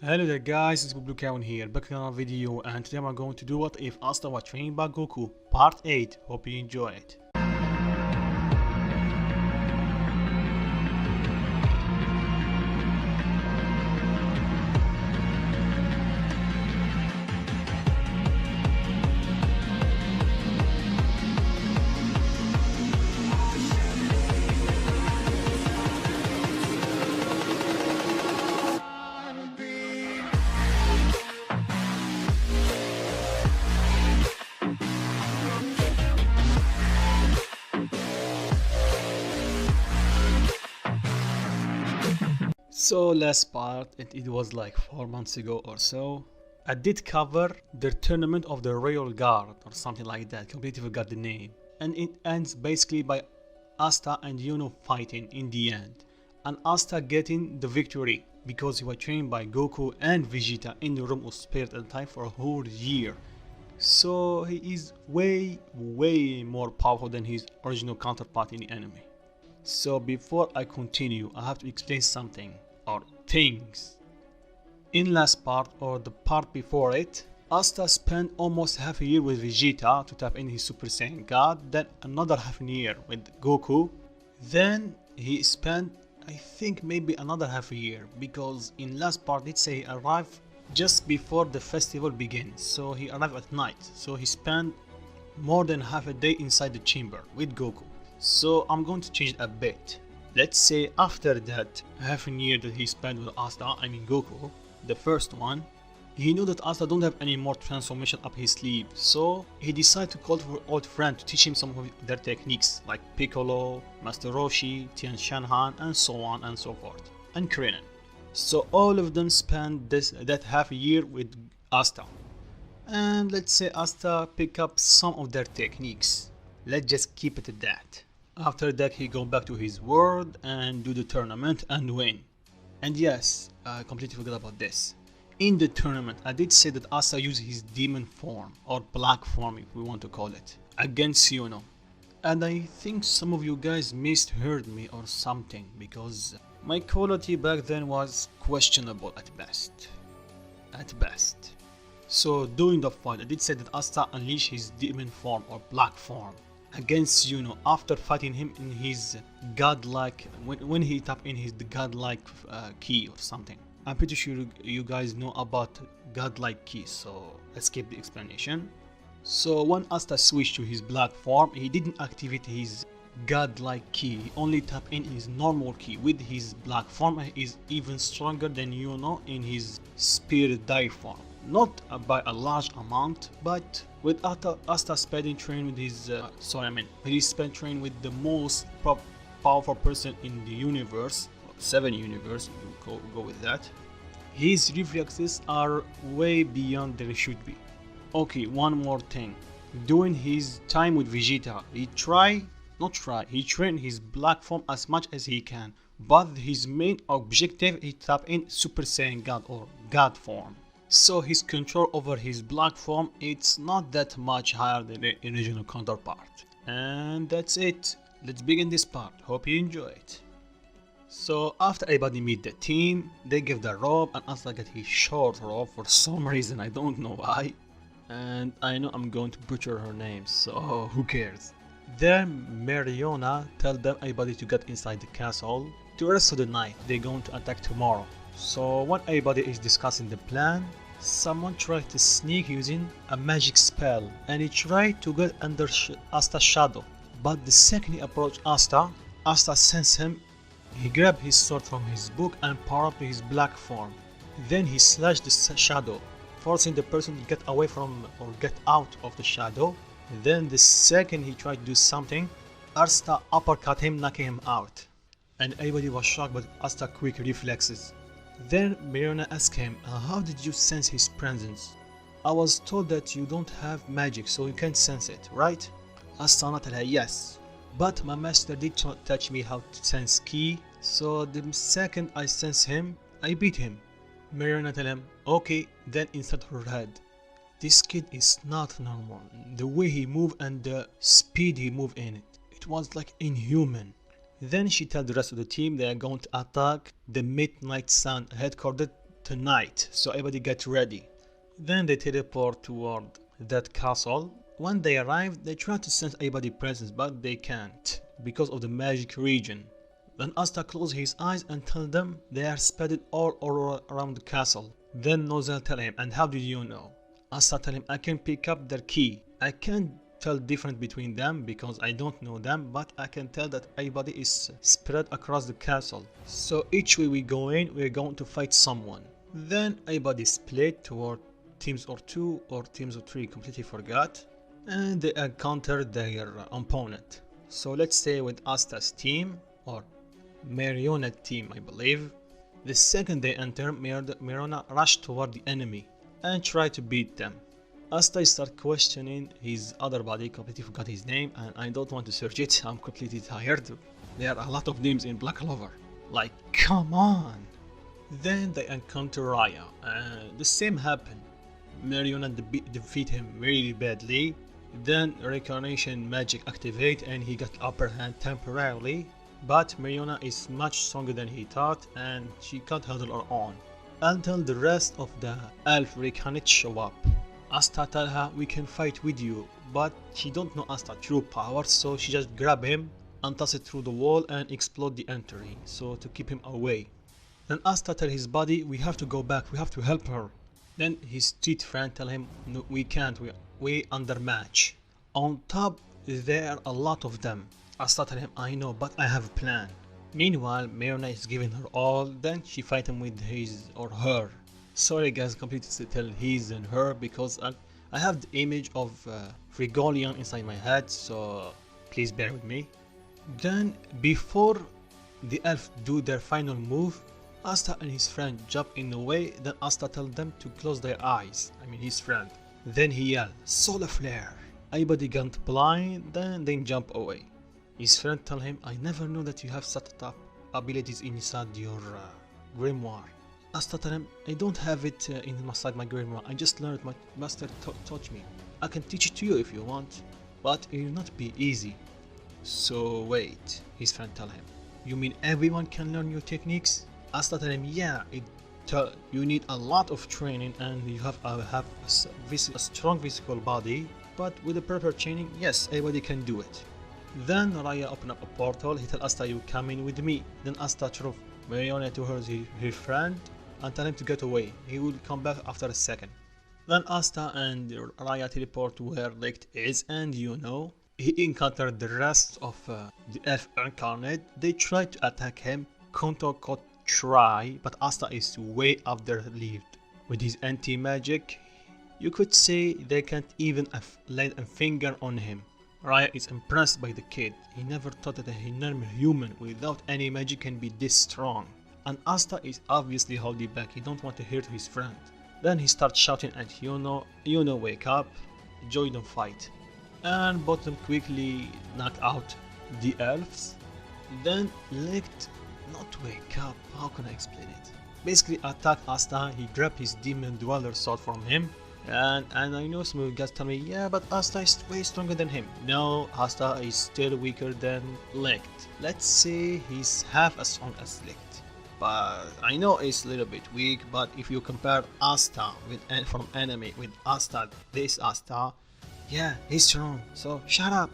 Hello there guys, it's Blue Cowan here, back in another video, and today we're going to do what if Asta was trained by Goku, part 8. Hope you enjoy it. So last part, it was like 4 months ago or so. I did cover the tournament of the Royal Guard or something like that, completely forgot the name. And it ends basically by Asta and Yuno fighting in the end. And Asta getting the victory because he was trained by Goku and Vegeta in the room of spirit and time for a whole year. So he is way more powerful than his original counterpart in the anime. So before I continue, I have to explain something or things. In last part or the part before it, Asta spent almost half a year with Vegeta to tap in his Super Saiyan God, then another half a year with Goku. Then he spent, I think, maybe another half a year, because in last part it say he arrived just before the festival begins, so he arrived at night, so he spent more than half a day inside the chamber with Goku. So I'm going to change it a bit. Let's say after that half a year that he spent with Asta, I mean Goku, the first one, he knew that Asta don't have any more transformation up his sleeve, so he decided to call for old friend to teach him some of their techniques like Piccolo, Master Roshi, Tien Shanhan, and so on and so forth, and Krillin. So all of them spent that half a year with Asta, and let's say Asta pick up some of their techniques. Let's just keep it at that. After that he go back to his world and do the tournament and win. And yes, I completely forgot about this. In the tournament I did say that Asta used his demon form, or black form if we want to call it, against Yuno. And I think some of you guys misheard me or something, because my quality back then was questionable at best. At best. So during the fight I did say that Asta unleashed his demon form or black form against Yuno after fighting him in his godlike, when he tapped in his godlike key or something. I'm pretty sure you guys know about godlike key, so let's skip the explanation. So when Asta switched to his black form, he didn't activate his godlike key, he only tapped in his normal key. With his black form he is even stronger than Yuno in his spirit die form. Not by a large amount, but with Asta spending train with his he spent train with the most powerful person in the universe, 7 universe, you go with that. His reflexes are way beyond they should be. Okay, one more thing. During his time with Vegeta, he trained his black form as much as he can, but his main objective is tap in Super Saiyan God or God form. So his control over his black form, it's not that much higher than the original counterpart. And that's it. Let's begin this part. Hope you enjoy it. So after everybody meet the team, they give the robe and Asta get his short robe for some reason, I don't know why. And I know I'm going to butcher her name, so who cares. Then Mariona tell them everybody to get inside the castle. The rest of the night, they're going to attack tomorrow. So when everybody is discussing the plan, someone tried to sneak using a magic spell, and he tried to get under Asta's shadow. But the second he approached Asta sensed him. He grabbed his sword from his book and powered up to his black form. Then he slashed the shadow, forcing the person to get away from or get out of the shadow. Then the second he tried to do something, Asta uppercut him, knocking him out. And everybody was shocked by Asta's quick reflexes. Then Mariona asked him, how did you sense his presence? I was told that you don't have magic, so you can't sense it, right? Asta nodded her yes. But my master did teach me how to sense ki, so the second I sense him, I beat him. Mariona told him, okay, then inside her head, this kid is not normal. The way he moved and the speed he moved in it was like inhuman. Then she tells the rest of the team they are going to attack the Midnight Sun headquartered tonight, so everybody get ready. Then they teleport toward that castle. When they arrive, they try to sense everybody's presence, but they can't because of the magic region. Then Asta closes his eyes and tell them they are spread all around the castle. Then Nozel tell him, and how did you know? Asta tell him, I can pick up their key. I can't tell difference between them because I don't know them, but I can tell that everybody is spread across the castle. So each way we go in, we're going to fight someone. Then everybody split toward teams of 2 or teams of 3, completely forgot, and they encounter their opponent. So let's say with Asta's team, or Marionette team I believe. The second they enter, Mirona rushed toward the enemy and tried to beat them. Asta start questioning his other body, completely forgot his name, and I don't want to search it, I'm completely tired. There are a lot of names in Black Clover. Like, come on! Then they encounter Raya, and the same happened. Marionette defeat him very badly. Then reincarnation magic activate and he got upper hand temporarily. But Marionette is much stronger than he thought and she can't handle her own. Until the rest of the elf reincarnates show up. Asta tell her we can fight with you, but she don't know Asta's true power, so she just grab him and toss it through the wall and explode the entry, so to keep him away. Then Asta tell his body we have to go back, we have to help her. Then his street friend tell him no, we can't, we undermatch. On top there are a lot of them. Asta tell him I know, but I have a plan. Meanwhile Marionette is giving her all, then she fight him with his or her. Sorry guys, completely to tell his and her because I have the image of Frigolian inside my head, so please bear with me. Then before the elf do their final move, Asta and his friend jump in the way, then Asta tell them to close their eyes, I mean his friend. Then he yell, solar flare. Everybody got blind, then they jump away. His friend tell him, I never knew that you have such top abilities inside your grimoire. Asta tell him, I don't have it inside my grimoire, I just learned, my master taught me. I can teach it to you if you want, but it will not be easy. So wait, his friend tell him, you mean everyone can learn your techniques? Asta tell him, yeah, you need a lot of training and you have a strong physical body, but with the proper training, yes, everybody can do it. Then Raya open up a portal, he tell Asta you come in with me. Then Asta throw Marionette to her friend and tell him to get away, he will come back after a second. Then Asta and Raya teleport to where Licht is, and you know, he encountered the rest of the elf incarnate. They try to attack him, try, but Asta is way up their lead. With his anti-magic, you could say they can't even lay a finger on him. Raya is impressed by the kid. He never thought that a normal human without any magic can be this strong. And Asta is obviously holding back, he don't want to hurt his friend. Then he starts shouting at Yuno, wake up, join the fight. And both of them quickly knock out the elves. Then Licht not wake up, how can I explain it? Basically attack Asta, he grabbed his demon dweller sword from him. And I know some of you guys tell me, yeah, but Asta is way stronger than him. No, Asta is still weaker than Licht. Let's say he's half as strong as Licht. But I know it's a little bit weak, but if you compare Asta from enemy with Asta, this Asta, yeah, he's strong, so shut up.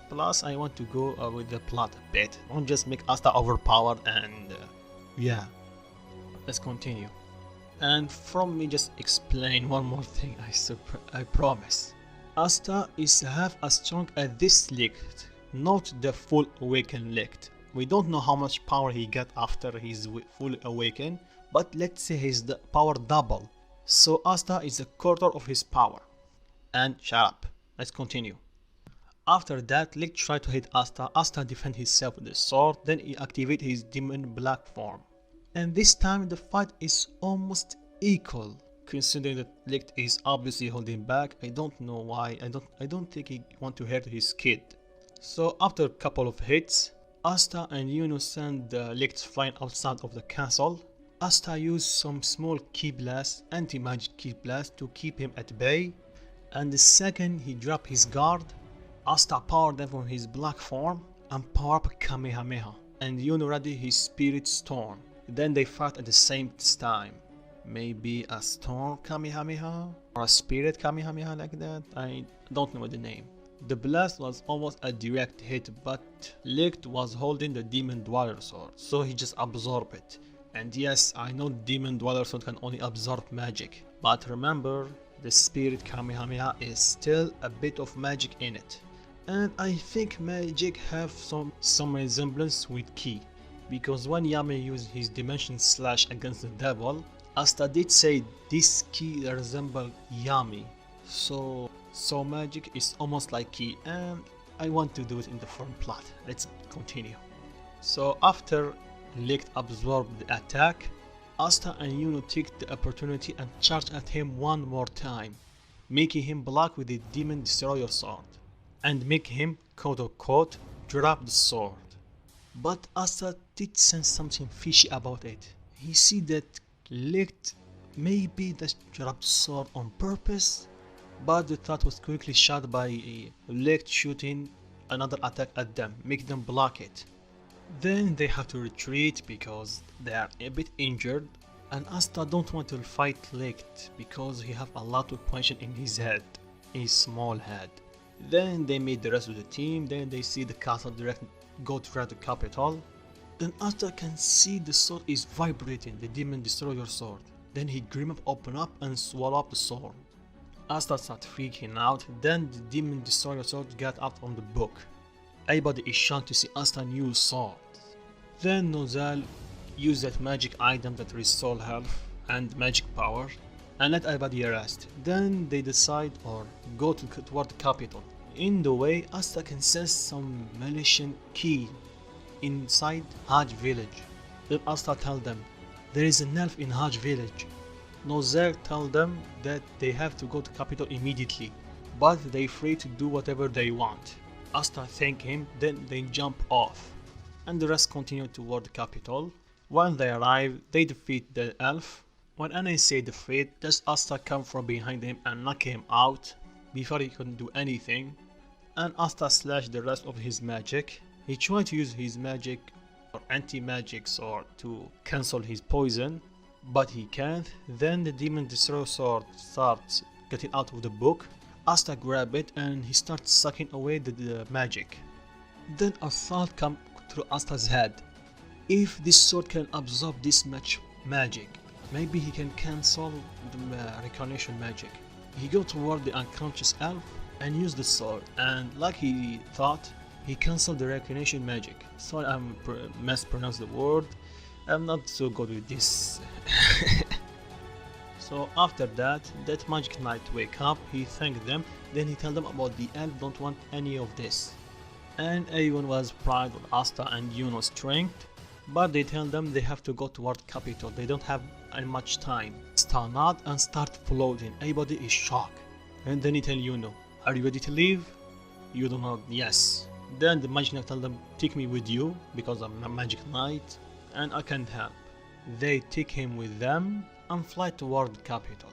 Plus, I want to go with the plot a bit. Don't just make Asta overpowered and yeah. Let's continue. And from me just explain one more thing, I promise. Asta is half as strong as this Licht, not the full awakened Licht. We don't know how much power he got after he's fully awakened, but let's say his power double. So Asta is a quarter of his power. And shut up. Let's continue. After that, Licht tried to hit Asta. Asta defend himself with the sword, then he activate his demon black form. And this time the fight is almost equal. Considering that Licht is obviously holding back, I don't know why. I don't think he want to hurt his kid. So after a couple of hits, Asta and Yuno send Licht flying outside of the castle. Asta used some small ki blast, anti-magic ki blast to keep him at bay. And the second he dropped his guard, Asta powered them from his black form and power up Kamehameha. And Yuno ready his spirit storm. Then they fight at the same time. maybe a storm Kamehameha or a spirit Kamehameha like that. I don't know the name. The blast was almost a direct hit, but Licht was holding the Demon Dweller Sword, so he just absorbed it. And yes, I know Demon Dweller Sword can only absorb magic, but remember, the Spirit Kamehameha is still a bit of magic in it. And I think magic have some resemblance with Ki, because when Yami used his Dimension Slash against the devil, Asta did say this Ki resemble Yami. So magic is almost like Ki, and I want to do it in the front plot. Let's continue. So after Licht absorbed the attack, Asta and Yuno took the opportunity and charged at him one more time, making him block with the Demon Destroyer Sword, and make him quote-unquote drop the sword. But Asta did sense something fishy about it. He see that Licht maybe just dropped the sword on purpose, but the thought was quickly shot by Licht shooting another attack at them, making them block it. Then they have to retreat because they are a bit injured, and Asta don't want to fight Licht because he have a lot of questions in his head, in his small head. Then they meet the rest of the team, then they see the castle go toward the capital. Then Asta can see the sword is vibrating, the Demon Destroyer Sword. Then he dream of open up and swallow up the sword. Asta starts freaking out, then the Demon Destroyer Sword got out from the book. Everybody is shocked to see Asta new sword. Then Nozal used that magic item that restores health and magic power and let everybody rest. Then they decide or go toward the capital. In the way, Asta can sense some malicious key inside Hajj village. Then Asta tell them, there is an elf in Hajj village. Nozal tell them that they have to go to capital immediately, but they free to do whatever they want. Asta thank him, then they jump off, and the rest continue toward the capital. When they arrive, they defeat the elf. When Anna say defeat, just Asta come from behind him and knock him out before he couldn't do anything, and Asta slash the rest of his magic. He tried to use his magic or anti-magic sword to cancel his poison, but he can't. Then the Demon Destroyer Sword starts getting out of the book. Asta grab it and he starts sucking away the magic. Then a thought comes through Asta's head. If this sword can absorb this much magic, maybe he can cancel the recognition magic. He go toward the unconscious elf and use the sword, and like he thought, he cancelled the recognition magic. Sorry, I'm mispronounced the word. I'm not so good with this. So after that Magic Knight wake up, he thanked them, then he tell them about the elf don't want any of this. And everyone was proud of Asta and Yuno's strength, but they tell them they have to go toward capital, they don't have much time. Asta nod and start floating, everybody is shocked. And then he tell Yuno, are you ready to leave? Yuno nod, yes. Then the Magic Knight tell them, take me with you, because I'm a Magic Knight, and I can't help. They take him with them and fly toward the capital.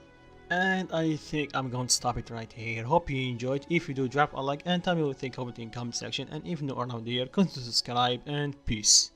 And I think I'm going to stop it right here. Hope you enjoyed. If you do, drop a like and tell me what you think of it in the comment section. And if you are not there, consider subscribe and peace.